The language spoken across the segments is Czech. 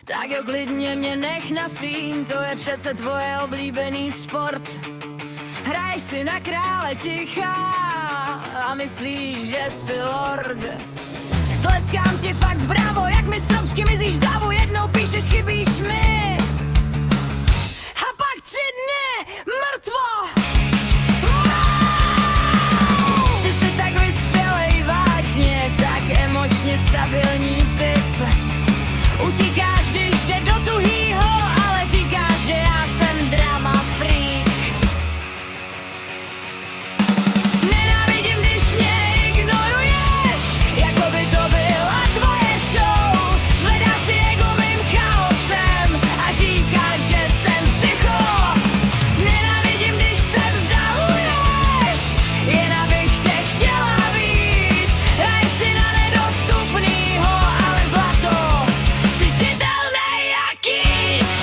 Tak jo, klidně mě nech na síň, to je přece tvoje oblíbený sport. Hraješ si na krále ticha a myslíš, že jsi lord. Tleskám ti fakt bravo, jak mistrovsky mizíš davu, jednou píšeš, chybíš mi. A pak 3 dny mrtvo. Ty jsi tak vyspělej, vážně, tak emočně stabilní typ. Utíkáš, když jde do tuhýho, ale říkáš, že já jsem drama freak. Nenávidím, když mě ignoruješ, jako by to byla tvoje show. Zvedáš si ego mým chaosem a říkáš, že jsem psycho. Nenávidím, když se vzdaluješ, jen abych tě chtěla víc. Hraješ si na nedostupnýho, ale zlato si čitelnej jak kýč.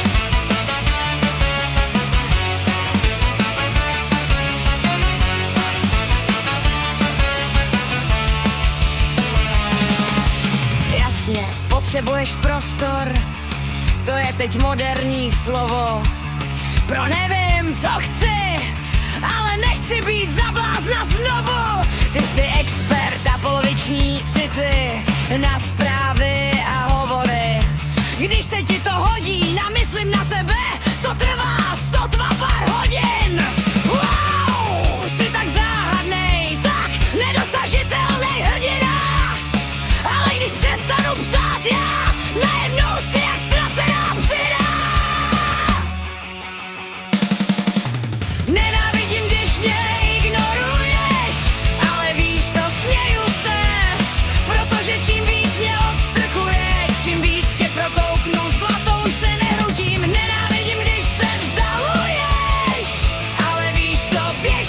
Jasně, potřebuješ prostor, to je teď moderní slovo. Pro nevím, co chci, ale nechci být za blázna znovu. Ty jsi expert a poloviční si ty na zprávy a hovory. Když se ti to hodí, namyslím na tebe, co trvá sotva pár hodin. Wow, jsi tak záhadnej, tak nedosažitelnej hrdina. Ale když přestanu psát já, najednou si jak ztracená psina. Nenávidím, když mě ignoruješ, ale víš co, směju se, protože čím víc mě odstrkuješ, tím víc tě prokouknu, zlato už se nehrutím. Nenávidím, když se vzdaluješ, ale víš co, běž